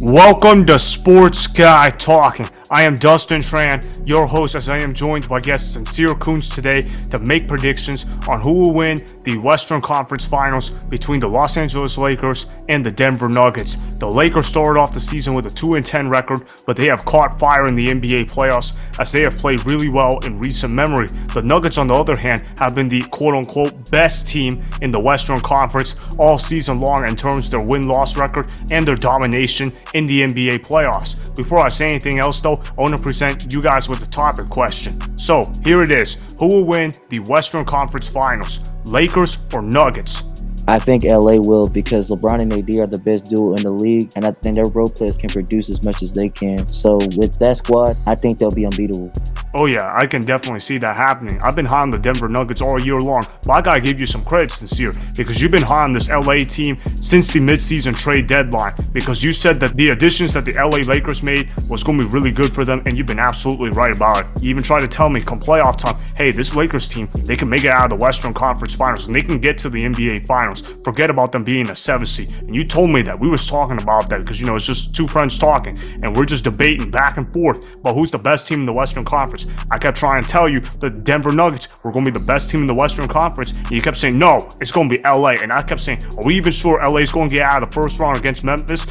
Welcome to Sports Guy Talking. I am Dustin Tran, your host, as I am joined by guest Cincere Koonce today to make predictions on who will win the Western Conference Finals between the Los Angeles Lakers and the Denver Nuggets. The Lakers started off the season with a 2-10 record, but they have caught fire in the NBA playoffs as they have played really well in recent memory. The Nuggets, on the other hand, have been the quote-unquote best team in the Western Conference all season long in terms of their win-loss record and their domination in the NBA playoffs. Before I say anything else though, I want to present you guys with the topic question. So here it is. Who will win the Western Conference Finals? Lakers or Nuggets? I think LA will, because LeBron and AD are the best duo in the league, and I think their role players can produce as much as they can. So with that squad, I think they'll be unbeatable. Oh yeah, I can definitely see that happening. I've been high on the Denver Nuggets all year long, but I gotta give you some credit, Cincere, because you've been high on this LA team since the midseason trade deadline, because you said that the additions that the LA Lakers made was going to be really good for them, and you've been absolutely right about it. You even tried to tell me come playoff time, hey, this Lakers team, they can make it out of the Western Conference Finals, and they can get to the NBA Finals. Forget about them being a 7th seed. And you told me that. We was talking about that because, it's just two friends talking, and we're just debating back and forth about who's the best team in the Western Conference. I kept trying to tell you the Denver Nuggets were going to be the best team in the Western Conference, and you kept saying, no, it's going to be LA. And I kept saying, are we even sure LA is going to get out of the first round against Memphis?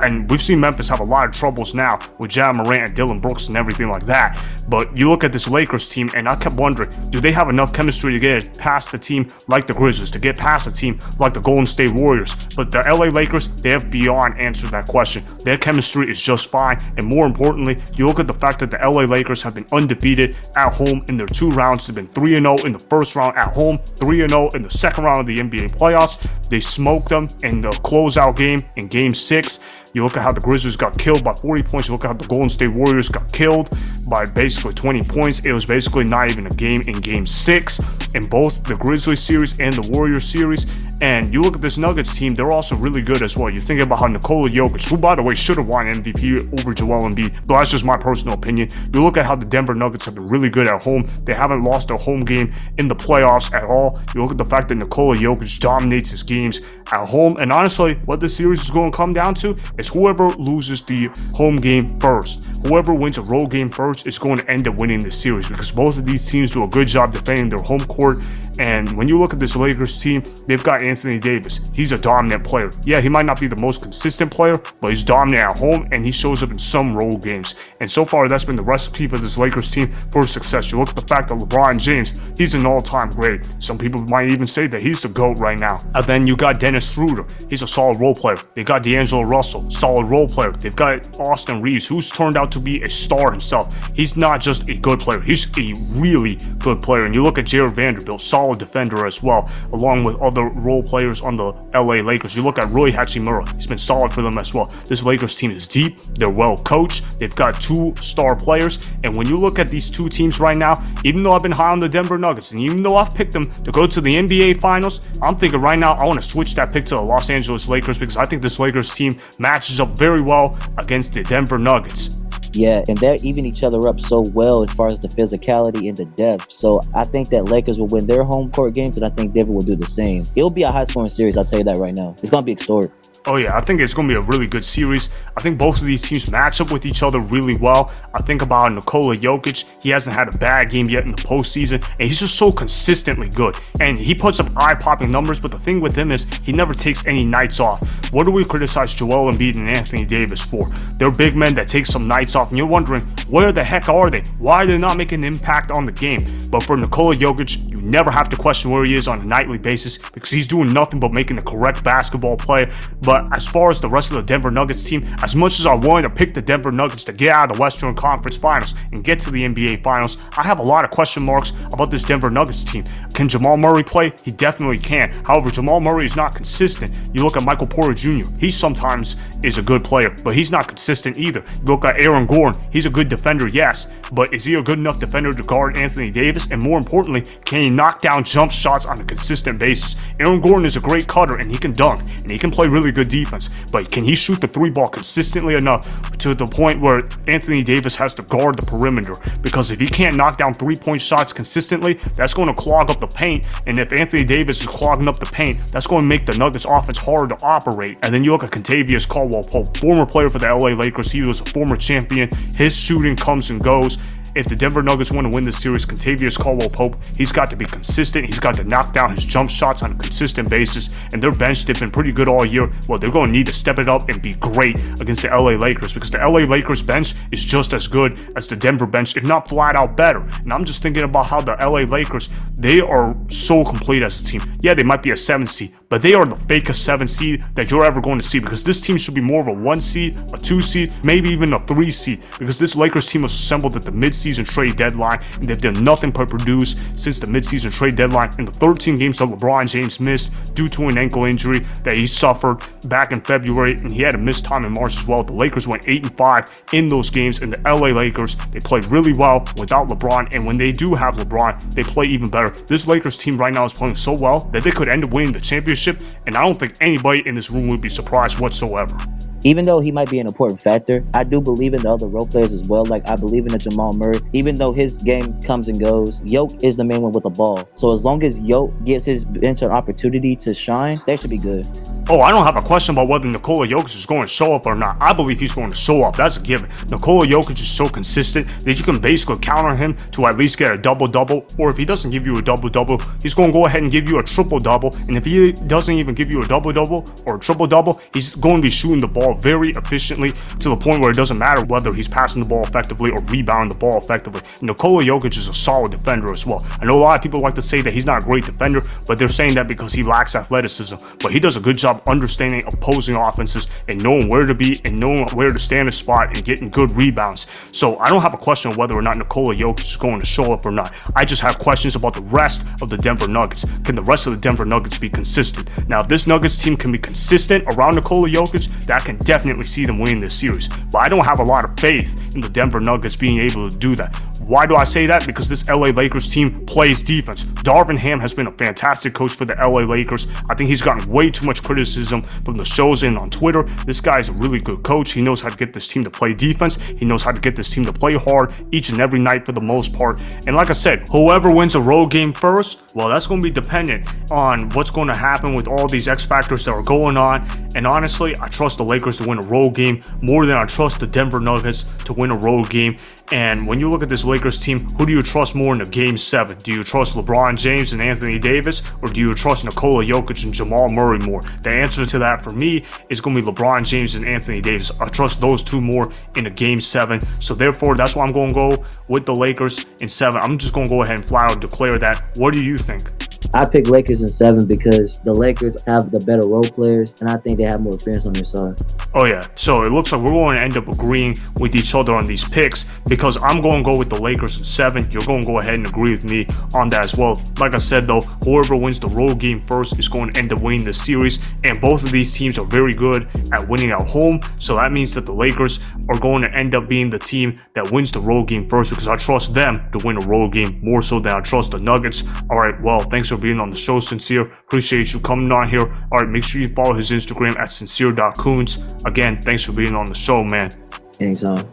And we've seen Memphis have a lot of troubles now with Jamal Morant and Dylan Brooks and everything like that. But you look at this Lakers team, and I kept wondering, do they have enough chemistry to get past the team like the Grizzlies, to get past a team like the Golden State Warriors? But the LA Lakers, they have beyond answered that question. Their chemistry is just fine, and more importantly, you look at the fact that the LA Lakers have been undefeated at home in their 2 rounds. They've been 3-0 in the first round at home, 3-0 in the second round of the NBA playoffs. They smoked them in the closeout game in Game 6. You look at how the Grizzlies got killed by 40 points. You look at how the Golden State Warriors got killed by basically 20 points. It was basically not even a game in Game 6 in both the Grizzlies series and the Warriors series. And you look at this Nuggets team, they're also really good as well. You think about how Nikola Jokic, who by the way should have won MVP over Joel Embiid, but that's just my personal opinion. You look at how the Denver Nuggets have been really good at home. They haven't lost a home game in the playoffs at all. You look at the fact that Nikola Jokic dominates his games at home. And honestly, what this series is going to come down to is whoever loses the home game first. Whoever wins a road game first is going to end up winning this series, because both of these teams do a good job defending their home court. And when you look at this Lakers team, they've got Anthony Davis. He's a dominant player. Yeah, he might not be the most consistent player, but he's dominant at home, and he shows up in some road games. And so far, that's been the recipe for this Lakers team for success. You look at the fact that LeBron James, he's an all-time great. Some people might even say that he's the GOAT right now. And then you got Dennis Schroeder. He's a solid role player. They got D'Angelo Russell, solid role player. They've got Austin Reeves, who's turned out to be a star himself. He's not just a good player. He's a really good player. And you look at Jared Vanderbilt, solid defender as well, along with other role players on the LA Lakers. You look at Rui Hachimura. He's been solid for them as well. This Lakers team is deep. They're well coached. They've got 2 star players. And when you look at these 2 teams right now, even though I've been high on the Denver Nuggets, and even though I've picked them to go to the NBA Finals, I'm thinking right now I want to switch that pick to the Los Angeles Lakers, because I think this Lakers team matches up very well against the Denver Nuggets. Yeah, and they're even each other up so well as far as the physicality and the depth. So I think that Lakers will win their home court games, and I think Denver will do the same. It'll be a high-scoring series, I'll tell you that right now. It's going to be historic. Oh yeah, I think it's going to be a really good series. I think both of these teams match up with each other really well. I think about Nikola Jokic. He hasn't had a bad game yet in the postseason, and he's just so consistently good. And he puts up eye-popping numbers, but the thing with him is he never takes any nights off. What do we criticize Joel Embiid and Anthony Davis for? They're big men that take some nights off, and you're wondering, where the heck are they? Why are they not making an impact on the game? But for Nikola Jokic, you never have to question where he is on a nightly basis, because he's doing nothing but making the correct basketball play. But as far as the rest of the Denver Nuggets team, as much as I wanted to pick the Denver Nuggets to get out of the Western Conference Finals and get to the NBA Finals, I have a lot of question marks about this Denver Nuggets team. Can Jamal Murray play? He definitely can. However, Jamal Murray is not consistent. You look at Michael Porter Jr. He sometimes is a good player, but he's not consistent either. You look at Aaron Gordon. He's a good defender, yes, but is he a good enough defender to guard Anthony Davis? And more importantly, can he can knock down jump shots on a consistent basis. Aaron Gordon is a great cutter, and he can dunk, and he can play really good defense. But can he shoot the three ball consistently enough to the point where Anthony Davis has to guard the perimeter? Because if he can't knock down three-point shots consistently, that's going to clog up the paint. And if Anthony Davis is clogging up the paint, that's going to make the Nuggets offense harder to operate. And then you look at Kentavious Caldwell-Pope, former player for the LA Lakers. He was a former champion. His shooting comes and goes. If the Denver Nuggets want to win this series, Kentavious Caldwell-Pope, he's got to be consistent. He's got to knock down his jump shots on a consistent basis. And their bench, they've been pretty good all year. Well, they're going to need to step it up and be great against the LA Lakers, because the LA Lakers bench is just as good as the Denver bench, if not flat out better. And I'm just thinking about how the LA Lakers, they are so complete as a team. Yeah, they might be a 7 seed, but they are the fakest 7 seed that you're ever going to see, because this team should be more of a 1 seed, a 2 seed, maybe even a 3 seed, because this Lakers team was assembled at the midseason trade deadline, and they've done nothing but produce since the midseason trade deadline. In the 13 games that LeBron James missed due to an ankle injury that he suffered back in February, and he had to miss time in March as well, the Lakers went 8-5 in those games. And the LA Lakers, they played really well without LeBron, and when they do have LeBron, they play even better. This Lakers team right now is playing so well that they could end up winning the championship, and I don't think anybody in this room would be surprised whatsoever. Even though he might be an important factor, I do believe in the other role players as well. Like, I believe in the Jamal Murray. Even though his game comes and goes, Jokic is the main one with the ball. So as long as Jokic gives his bench an opportunity to shine, they should be good. Oh, I don't have a question about whether Nikola Jokic is going to show up or not. I believe he's going to show up. That's a given. Nikola Jokic is so consistent that you can basically count on him to at least get a double-double. Or if he doesn't give you a double-double, he's going to go ahead and give you a triple-double. And if he doesn't even give you a double-double or a triple-double, he's going to be shooting the ball very efficiently to the point where it doesn't matter whether he's passing the ball effectively or rebounding the ball effectively. And Nikola Jokic is a solid defender as well. I know a lot of people like to say that he's not a great defender, but they're saying that because he lacks athleticism. But he does a good job understanding opposing offenses and knowing where to be and knowing where to stand his spot and getting good rebounds. So I don't have a question of whether or not Nikola Jokic is going to show up or not. I just have questions about the rest of the Denver Nuggets. Can the rest of the Denver Nuggets be consistent? Now, if this Nuggets team can be consistent around Nikola Jokic, that can definitely see them winning this series. But I don't have a lot of faith in the Denver Nuggets being able to do that. Why do I say that? Because this LA Lakers team plays defense. Darvin Ham has been a fantastic coach for the LA Lakers. I think he's gotten way too much criticism from the shows and on Twitter. This guy is a really good coach. He knows how to get this team to play defense. He knows how to get this team to play hard each and every night for the most part. And like I said, whoever wins a road game first, well, that's going to be dependent on what's going to happen with all these X factors that are going on. And honestly, I trust the Lakers to win a road game more than I trust the Denver Nuggets to win a road game. And when you look at this Lakers team, who do you trust more in the Game 7? Do you trust LeBron James and Anthony Davis, or do you trust Nikola Jokic and Jamal Murray more? The answer to that for me is going to be LeBron James and Anthony Davis. I trust those two more in a Game 7. So therefore, that's why I'm going to go with the Lakers in 7. I'm just going to go ahead and flat out declare that. What do you think? I pick Lakers in 7 because the Lakers have the better role players, and I think they have more experience on their side. Oh yeah, so it looks like we're going to end up agreeing with each other on these picks, because I'm going to go with the Lakers in 7. You're going to go ahead and agree with me on that as well. Like I said though, whoever wins the road game first is going to end up winning the series, and both of these teams are very good at winning at home. So that means that the Lakers are going to end up being the team that wins the road game first, because I trust them to win a road game more so than I trust the Nuggets. All right, well, thanks for being on the show, Cincere. Appreciate you coming on here. All right, make sure you follow his Instagram at Cincere.Koonce. Again, thanks for being on the show, man. Anytime.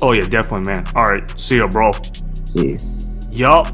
Oh yeah, definitely, man. All right, see ya, bro. See you. Yup,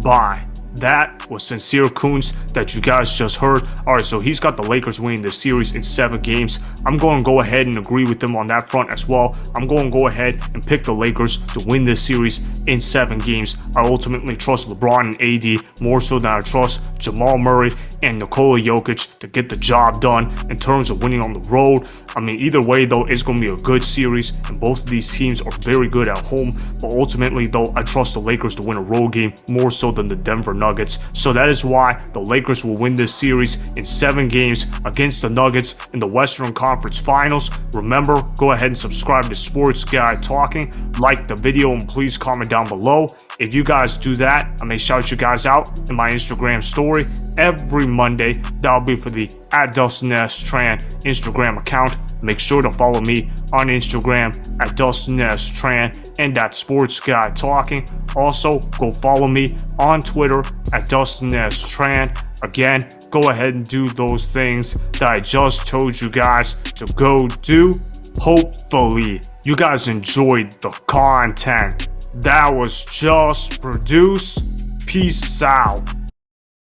bye. That was Cincere Koonce that you guys just heard. Alright, so he's got the Lakers winning this series in 7 games. I'm going to go ahead and agree with him on that front as well. I'm going to go ahead and pick the Lakers to win this series in 7 games. I ultimately trust LeBron and AD more so than I trust Jamal Murray and Nikola Jokic to get the job done in terms of winning on the road. I mean, either way though, it's going to be a good series, and both of these teams are very good at home. But ultimately though, I trust the Lakers to win a road game more so than the Denver Nuggets. So that is why the Lakers will win this series in 7 games against the Nuggets in the Western Conference Finals. Remember, go ahead and subscribe to Sports Guy Talking, like the video, and please comment down below. If you guys do that, I may shout you guys out in my Instagram story. every Monday. That'll be for the @DustinTran Instagram account. Make sure to follow me on Instagram @DustinTran and @SportsGuyTalking. Also, go follow me on Twitter @DustinTran. Again, go ahead and do those things that I just told you guys to go do. Hopefully, you guys enjoyed the content that was just produced. Peace out.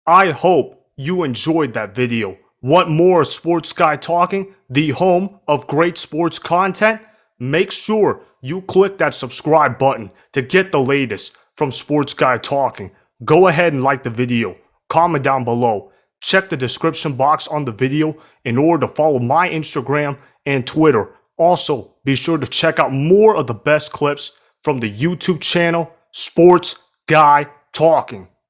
I hope you enjoyed that video. Want more Sports Guy Talking, the home of great sports content? Make sure you click that subscribe button to get the latest from Sports Guy Talking. Go ahead and like the video. Comment down below. Check the description box on the video in order to follow my Instagram and Twitter. Also, be sure to check out more of the best clips from the YouTube channel, Sports Guy Talking.